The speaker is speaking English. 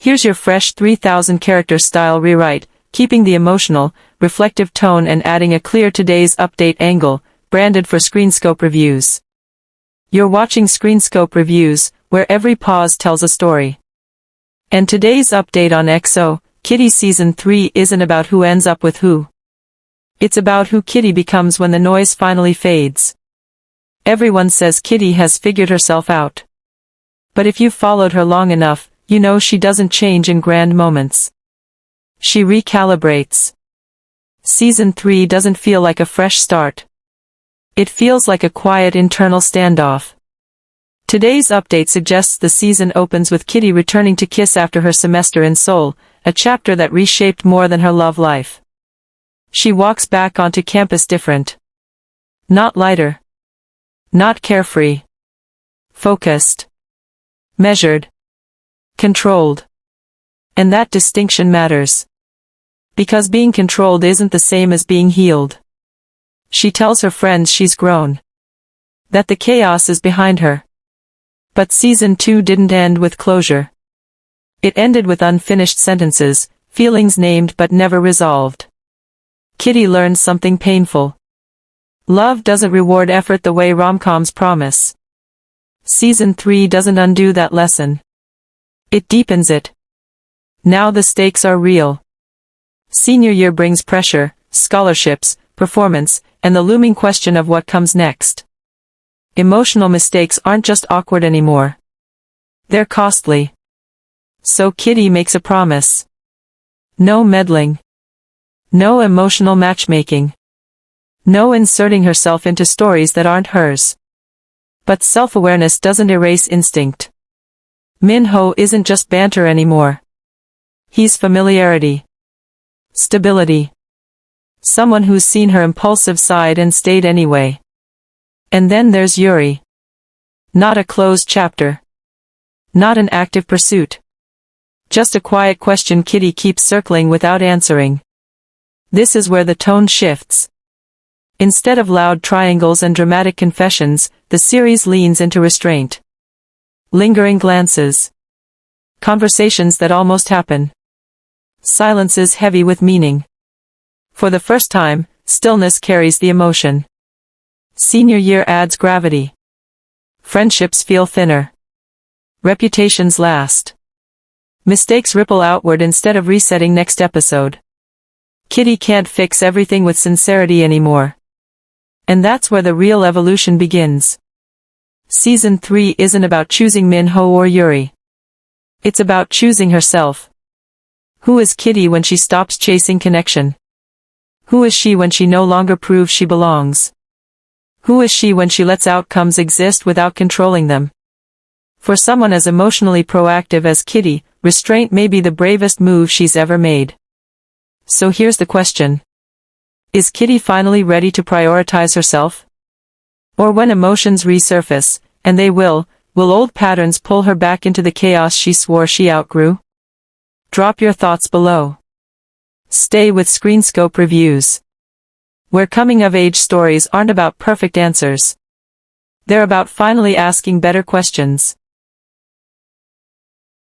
Here's your fresh 3,000 character style rewrite, keeping the emotional, reflective tone and adding a clear today's update angle, branded for Screenscope Reviews. You're watching Screenscope Reviews, where every pause tells a story. And today's update on XO, Kitty Season 3 isn't about who ends up with who. It's about who Kitty becomes when the noise finally fades. Everyone says Kitty has figured herself out. But if you've followed her long enough, you know she doesn't change in grand moments. She recalibrates. Season 3 doesn't feel like a fresh start. It feels like a quiet internal standoff. Today's update suggests the season opens with Kitty returning to Kiss after her semester in Seoul, a chapter that reshaped more than her love life. She walks back onto campus different. Not lighter. Not carefree. Focused. Measured. Controlled. And that distinction matters. Because being controlled isn't the same as being healed. She tells her friends she's grown. That the chaos is behind her. But Season 2 didn't end with closure. It ended with unfinished sentences, feelings named but never resolved. Kitty learned something painful. Love doesn't reward effort the way rom-coms promise. Season 3 doesn't undo that lesson. It deepens it. Now the stakes are real. Senior year brings pressure, scholarships, performance, and the looming question of what comes next. Emotional mistakes aren't just awkward anymore. They're costly. So Kitty makes a promise. No meddling. No emotional matchmaking. No inserting herself into stories that aren't hers. But self-awareness doesn't erase instinct. Min-ho isn't just banter anymore. He's familiarity. Stability. Someone who's seen her impulsive side and stayed anyway. And then there's Yuri. Not a closed chapter. Not an active pursuit. Just a quiet question Kitty keeps circling without answering. This is where the tone shifts. Instead of loud triangles and dramatic confessions, the series leans into restraint. Lingering glances. Conversations that almost happen. Silences heavy with meaning. For the first time, stillness carries the emotion. Senior year adds gravity. Friendships feel thinner. Reputations last. Mistakes ripple outward instead of resetting next episode. Kitty can't fix everything with sincerity anymore. And that's where the real evolution begins. Season 3 isn't about choosing Min-ho or Yuri. It's about choosing herself. Who is Kitty when she stops chasing connection? Who is she when she no longer proves she belongs? Who is she when she lets outcomes exist without controlling them? For someone as emotionally proactive as Kitty, restraint may be the bravest move she's ever made. So here's the question. Is Kitty finally ready to prioritize herself? Or when emotions resurface, and they will old patterns pull her back into the chaos she swore she outgrew? Drop your thoughts below. Stay with Screenscope Reviews. Where coming-of-age stories aren't about perfect answers. They're about finally asking better questions.